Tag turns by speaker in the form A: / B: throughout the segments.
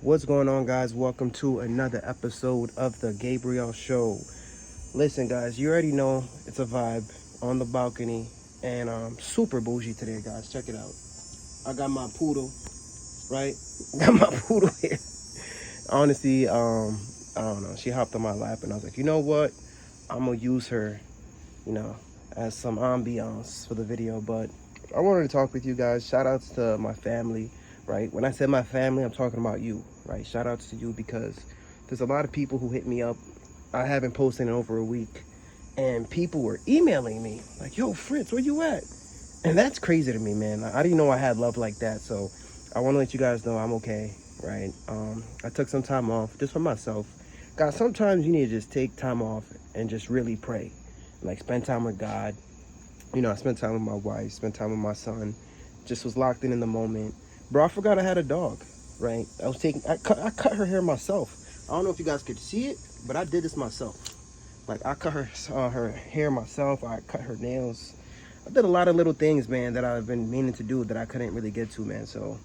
A: What's going on, guys? Welcome to another episode of the Gabriel Show. Listen, guys, you already know it's a vibe on the balcony, and super bougie today, guys. Check it out. I got my poodle, right? Got my poodle here. Honestly, I don't know. She hopped on my lap, and I was like, you know what? I'm gonna use her, as some ambiance for the video. But I wanted to talk with you guys. Shout outs to my family, right? When I said my family, I'm talking about you, right? Shout outs to you because there's a lot of people who hit me up. I haven't posted in over a week, and people were emailing me like, yo, Fritz, where you at? And that's crazy to me, man. I didn't know I had love like that. So I want to let you guys know I'm okay, right? I took some time off just for myself. God, sometimes you need to just take time off and just really pray, like spend time with God. I spent time with my wife, spent time with my son, just was locked in the moment. Bro, I forgot I had a dog, right? I cut her hair myself. I don't know if you guys could see it, but I did this myself. Like, I cut her hair myself. I cut her nails. I did a lot of little things, man, that I've been meaning to do that I couldn't really get to, man. So,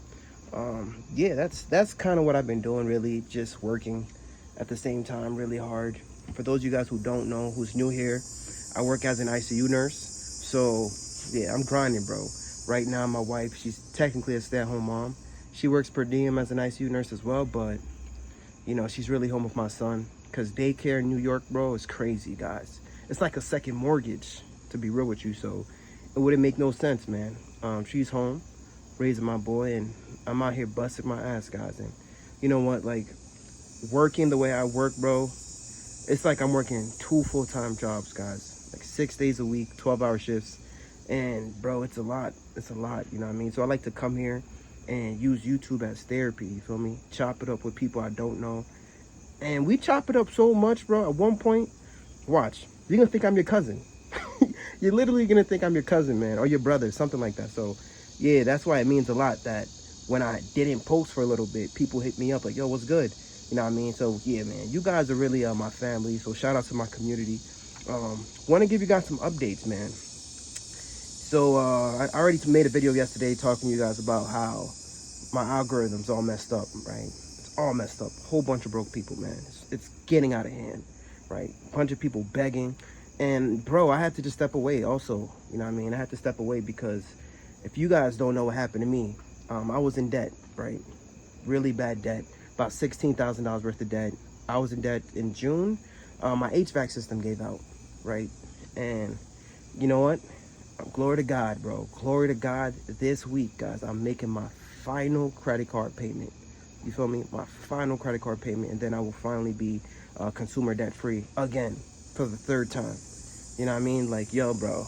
A: yeah, that's kind of what I've been doing, really, just working at the same time really hard. For those of you guys who don't know, who's new here, I work as an ICU nurse. So, yeah, I'm grinding, bro. Right now, my wife, she's technically a stay-at-home mom. She works per diem as an ICU nurse as well, but, she's really home with my son. Because daycare in New York, bro, is crazy, guys. It's like a second mortgage, to be real with you. So, it wouldn't make no sense, man. She's home, raising my boy, and I'm out here busting my ass, guys. And you know what? Like, working the way I work, bro, it's like I'm working 2 full-time jobs, guys. Like 6 days a week, 12-hour shifts. And, bro, it's a lot. It's a lot, you know what I mean? So I like to come here and use YouTube as therapy, you feel me? Chop it up with people I don't know. And we chop it up so much, bro. At one point, watch, you're going to think I'm your cousin. You're literally going to think I'm your cousin, man, or your brother, something like that. So, yeah, that's why it means a lot that when I didn't post for a little bit, people hit me up like, yo, what's good? You know what I mean? So, yeah, man, you guys are really my family. So, shout out to my community. Want to give you guys some updates, man. So, I already made a video yesterday talking to you guys about how my algorithm's all messed up, right? It's all messed up. Whole bunch of broke people, man. It's getting out of hand, right? Bunch of people begging. And, bro, I had to just step away also. You know what I mean? I had to step away because if you guys don't know what happened to me, I was in debt, right? Really bad debt. About $16,000 worth of debt. I was in debt in June. My HVAC system gave out, right? And you know what? Glory to God, bro. Glory to God. This week, guys, I'm making my final credit card payment. You feel me? My final credit card payment. And then I will finally be consumer debt free again for the 3rd time. You know what I mean? Like, yo, bro,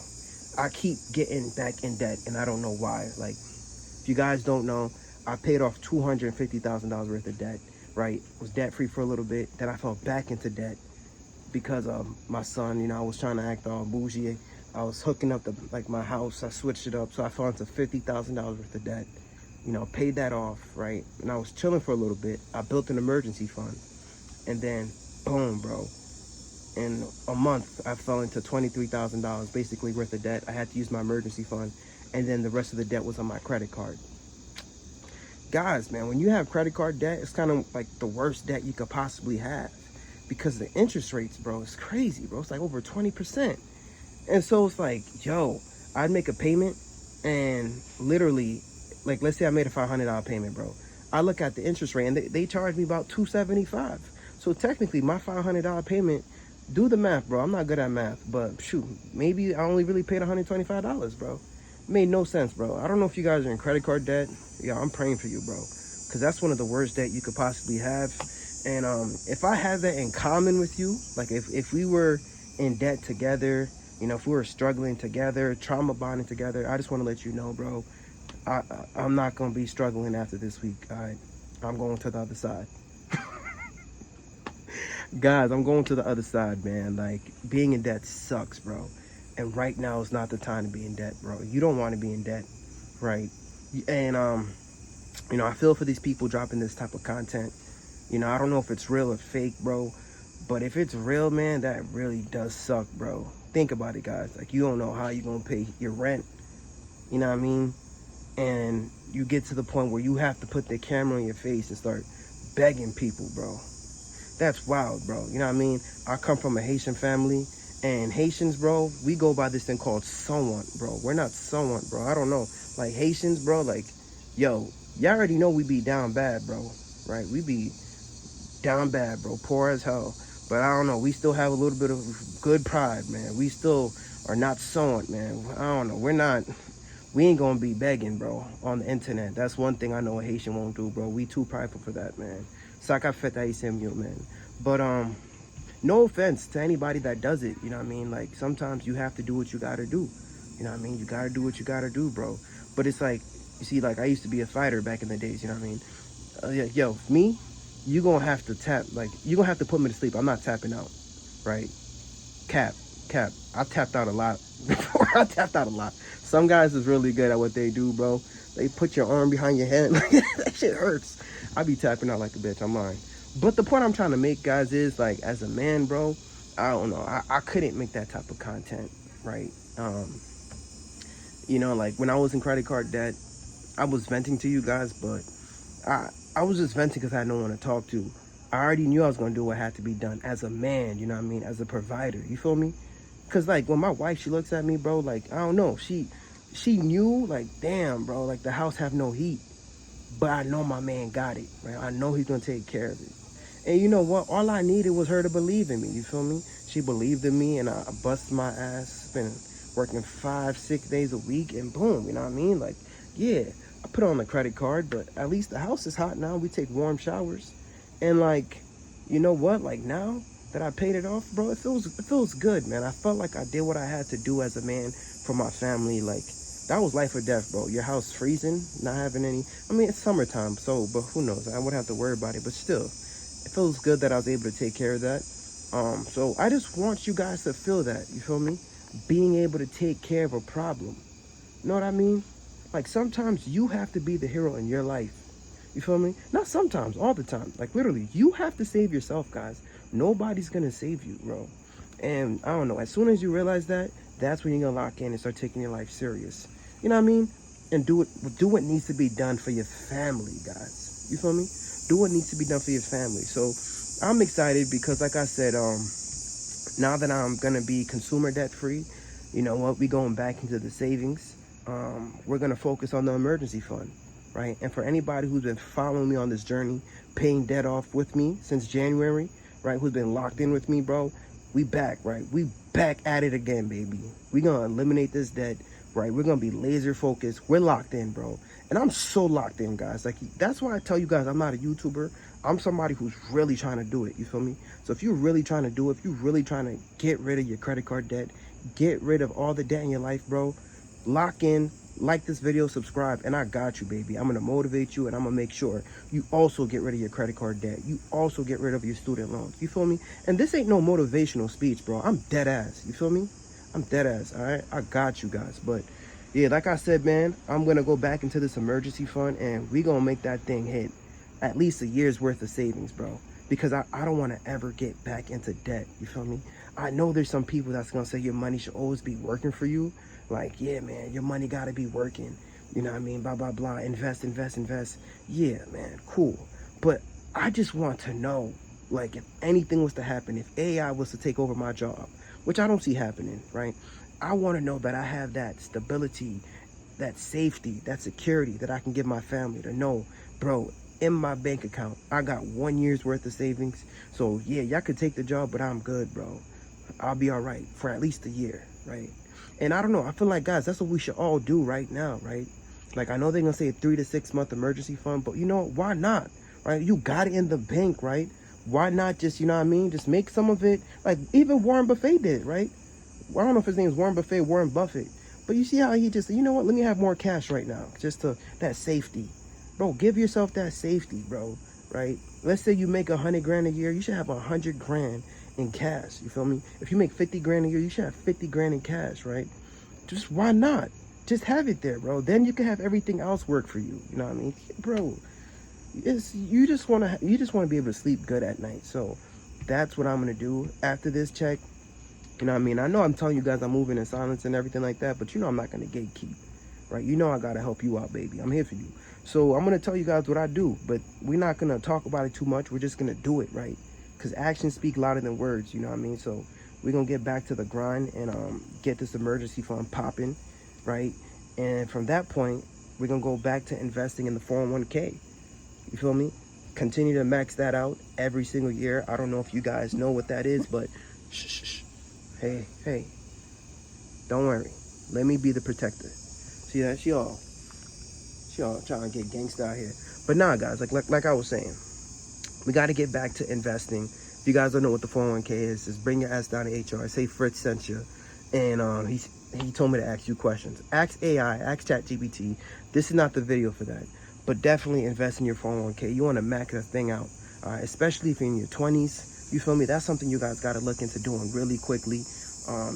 A: I keep getting back in debt and I don't know why. Like, if you guys don't know, I paid off $250,000 worth of debt, right? Was debt free for a little bit. Then I fell back into debt because of my son. I was trying to act all bougie. I was hooking up my house. I switched it up. So I fell into $50,000 worth of debt. Paid that off, right? And I was chilling for a little bit. I built an emergency fund. And then, boom, bro. In a month, I fell into $23,000 basically worth of debt. I had to use my emergency fund. And then the rest of the debt was on my credit card. Guys, man, when you have credit card debt, it's kind of like the worst debt you could possibly have. Because the interest rates, bro, is crazy, bro. It's like over 20%. And so it's like, yo, I'd make a payment and literally, like, let's say I made a $500 payment, bro. I look at the interest rate and they charge me about $275. So technically, my $500 payment, do the math, bro. I'm not good at math, but shoot, maybe I only really paid $125, bro. Made no sense, bro. I don't know if you guys are in credit card debt. Yeah, I'm praying for you, bro. Because that's one of the worst debt you could possibly have. And if I had that in common with you, like if we were in debt together, if we were struggling together, trauma bonding together, I just want to let you know, bro, I'm not going to be struggling after this week, all right? I'm going to the other side. Guys, I'm going to the other side, man. Like, being in debt sucks, bro. And right now is not the time to be in debt, bro. You don't want to be in debt, right? And, I feel for these people dropping this type of content. I don't know if it's real or fake, bro. But if it's real, man, that really does suck, bro. Think about it, guys. Like, you don't know how you're going to pay your rent. You know what I mean? And you get to the point where you have to put the camera on your face and start begging people, bro. That's wild, bro. You know what I mean? I come from a Haitian family, and Haitians, bro, we go by this thing called someone, bro. We're not someone, bro. I don't know. Like Haitians, bro, like, yo, y'all already know we be down bad, bro. Right? We be down bad, bro. Poor as hell. But I don't know. We still have a little bit of good pride, man. We still are not someone, man. I don't know. We ain't gonna be begging, bro, on the internet. That's one thing I know a Haitian won't do, bro. We too prideful for that, man. Saka fait haïtien mieux, man. But no offense to anybody that does it, you know what I mean? Like sometimes you have to do what you gotta do. You know what I mean? You gotta do what you gotta do, bro. But it's like, you see, like I used to be a fighter back in the days, you know what I mean? Yeah, yo, me, you gonna have to tap, like you gonna have to put me to sleep. I'm not tapping out, right? Cap. I tapped out a lot before. I tapped out a lot. Some guys is really good at what they do, bro. They put your arm behind your head. That shit hurts. I be tapping out like a bitch. I'm lying. But the point I'm trying to make, guys, is like as a man, bro, I don't know. I couldn't make that type of content, right? You know, like when I was in credit card debt, I was venting to you guys, but I was just venting because I had no one to talk to. I already knew I was going to do what had to be done as a man, you know what I mean? As a provider, you feel me? Because, like, when my wife, she looks at me, bro, like, I don't know. She knew, like, damn, bro, like, the house have no heat. But I know my man got it, right? I know he's going to take care of it. And you know what? All I needed was her to believe in me, you feel me? She believed in me, and I busted my ass. Been working 5-6 days a week, and boom, you know what I mean? Like, yeah, I put on the credit card, but at least the house is hot now. We take warm showers. And, like, you know what? Like, now that I paid it off, bro, it feels good, man. I felt like I did what I had to do as a man for my family. Like, that was life or death, bro. Your house freezing, not having any. I mean, it's summertime, so, but who knows? I wouldn't have to worry about it. But still, it feels good that I was able to take care of that. So I just want you guys to feel that. You feel me? Being able to take care of a problem. You know what I mean? Like, sometimes you have to be the hero in your life. You feel me? Not sometimes, all the time. Like, literally, you have to save yourself, guys. Nobody's gonna save you, bro. And I don't know, as soon as you realize that, that's when you're gonna lock in and start taking your life serious. You know what I mean? And do what needs to be done for your family, guys. You feel me? Do what needs to be done for your family. So I'm excited because, like I said, now that I'm gonna be consumer debt free, you know what? We going back into the savings. We're gonna focus on the emergency fund, right? And for anybody who's been following me on this journey, paying debt off with me since January, right? Who's been locked in with me, bro? We back, right? We back at it again, baby. We gonna eliminate this debt, right? We're gonna be laser focused. We're locked in, bro. And I'm so locked in, guys. Like, that's why I tell you guys I'm not a YouTuber. I'm somebody who's really trying to do it. You feel me? So if you're really trying to do it, if you're really trying to get rid of your credit card debt, get rid of all the debt in your life, bro, lock in, like this video, subscribe, and I got you, baby. I'm gonna motivate you, and I'm gonna make sure you also get rid of your credit card debt. You also get rid of your student loans. You feel me? And this ain't no motivational speech, bro. I'm dead ass. You feel me? I'm dead ass. All right, I got you guys. But yeah, like I said, man, I'm gonna go back into this emergency fund, and we gonna make that thing hit at least a year's worth of savings, bro. Because I don't want to ever get back into debt. You feel me? I know there's some people that's gonna say your money should always be working for you. Like, yeah, man, your money gotta be working. You know what I mean? Blah, blah, blah. Invest. Yeah, man, cool. But I just want to know, like, if anything was to happen, if AI was to take over my job, which I don't see happening, right? I want to know that I have that stability, that safety, that security that I can give my family to know, bro, in my bank account, I got 1 year's worth of savings. So, yeah, y'all could take the job, but I'm good, bro. I'll be all right for at least a year, right? And I don't know, I feel like, guys, that's what we should all do right now, right? Like, I know they're going to say a 3 to 6 month emergency fund, but you know, why not, right? You got it in the bank, right? Why not just, you know what I mean? Just make some of it, like even Warren Buffett did, right? Well, I don't know if his name is Warren Buffett. But you see how he just, you know what, let me have more cash right now, just to, that safety. Bro, give yourself that safety, bro, right? Let's say you make 100 grand a year, you should have 100 grand in cash, you feel me? If you make 50 grand a year, you should have 50 grand in cash, right? Just why not? Just have it there, bro. Then you can have everything else work for you. You know what I mean? Bro, you just want to be able to sleep good at night. So that's what I'm going to do after this check. You know what I mean? I know I'm telling you guys I'm moving in silence and everything like that, but you know I'm not going to gatekeep, right? You know I got to help you out, baby. I'm here for you. So I'm going to tell you guys what I do, but we're not going to talk about it too much. We're just going to do it, right? Because actions speak louder than words, you know what I mean? So we're going to get back to the grind and get this emergency fund popping, right? And from that point, we're going to go back to investing in the 401k. You feel me? Continue to max that out every single year. I don't know if you guys know what that is, but shh. Hey, don't worry. Let me be the protector. See that? She all trying to get gangsta out here. But nah, guys, like I was saying, we got to get back to investing. If you guys don't know what the 401k is, just bring your ass down to HR. Say Fritz sent you. And he told me to ask you questions. Ask AI, ask ChatGPT. This is not the video for that. But definitely invest in your 401k. You want to max that thing out. Especially if you're in your 20s. You feel me? That's something you guys got to look into doing really quickly.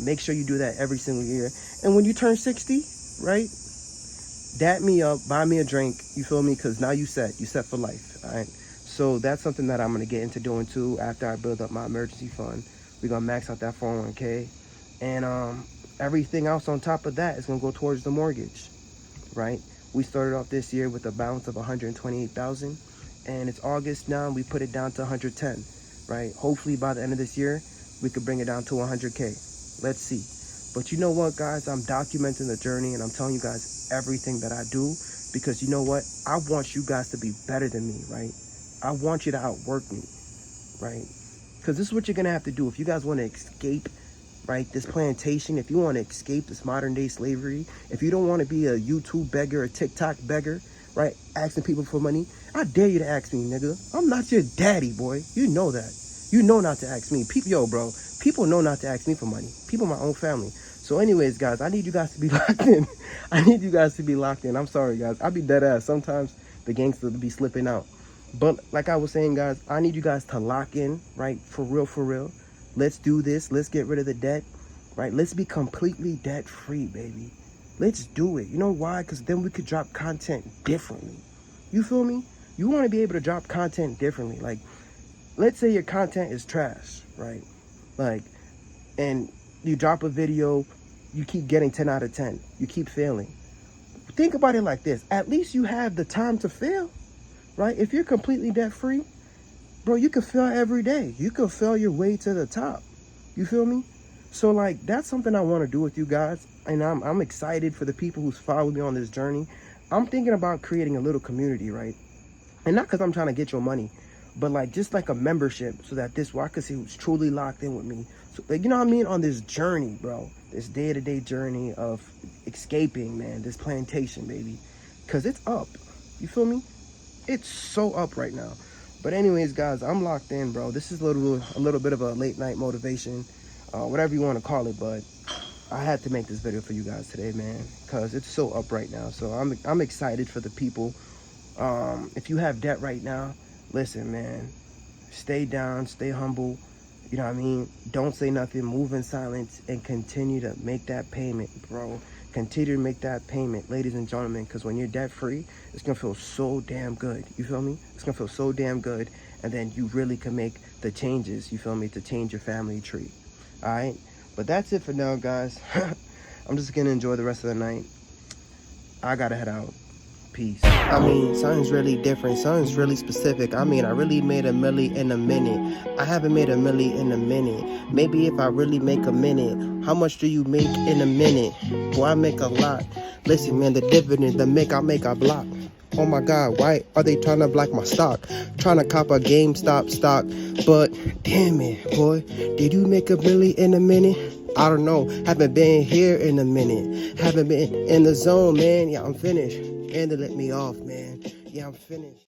A: Make sure you do that every single year. And when you turn 60, right? Dap me up, buy me a drink, you feel me? Because now you set for life, all right? So that's something that I'm going to get into doing too after I build up my emergency fund. We're going to max out that 401k. And everything else on top of that is going to go towards the mortgage, right? We started off this year with a balance of $128,000. And it's August now, and we put it down to $110,000, right? Hopefully by the end of this year, we could bring it down to $100K. Let's see. But you know what, guys? I'm documenting the journey, and I'm telling you guys everything that I do, because you know what? I want you guys to be better than me, right? I want you to outwork me, right? Because this is what you're going to have to do. If you guys want to escape, right, this plantation, if you want to escape this modern day slavery, if you don't want to be a YouTube beggar, a TikTok beggar, right, asking people for money, I dare you to ask me, nigga. I'm not your daddy, boy. You know that. You know not to ask me. People know not to ask me for money. People in my own family. So anyways, guys, I need you guys to be locked in. I need you guys to be locked in. I'm sorry, guys. I be dead ass. Sometimes the gangsters be slipping out. But like I was saying, guys, I need you guys to lock in, right? For real. Let's do this. Let's get rid of the debt, right? Let's be completely debt free, baby. Let's do it. You know why? Because then we could drop content differently. You feel me? You want to be able to drop content differently. Like, let's say your content is trash, right? Like, and you drop a video, you keep getting 10 out of 10. You keep failing. Think about it like this. At least you have the time to fail, right? If you're completely debt free, bro, you can fail every day. You can fail your way to the top. You feel me? So, like, that's something I want to do with you guys. And I'm excited for the people who's followed me on this journey. I'm thinking about creating a little community, right? And not because I'm trying to get your money, but like just like a membership, so that this way I can see who's truly locked in with me. So, like, you know what I mean? On this journey, bro, this day-to-day journey of escaping, man, this plantation, baby, because it's up. You feel me? It's so up right now. But anyways, guys, I'm locked in, bro. This is a little bit of a late night motivation, whatever you want to call it, but I had to make this video for you guys today, man, because it's so up right now. So I'm excited for the people. If you have debt right now, listen, man, stay down, stay humble. You know what I mean? Don't say nothing, move in silence, and continue to make that payment, bro. Continue to make that payment, ladies and gentlemen, because when you're debt free, it's gonna feel so damn good. You feel me? It's gonna feel so damn good, and then you really can make the changes, you feel me, to change your family tree. All right? But that's it for now, guys. I'm just gonna enjoy the rest of the night. I gotta head out. Peace. I mean, something's really different. Something's really specific. I mean, I really made $1 million in a minute. I haven't made $1 million in a minute. Maybe if I really make a minute. How much do you make in a minute? Well, I make a lot. Listen, man, the dividend, the make I block. Oh my God, why are they trying to block my stock? Trying to cop a GameStop stock. But damn it, boy, did you make $1 million in a minute? I don't know. Haven't been here in a minute. Haven't been in the zone, man. Yeah, I'm finished. And they let me off, man. Yeah, I'm finished.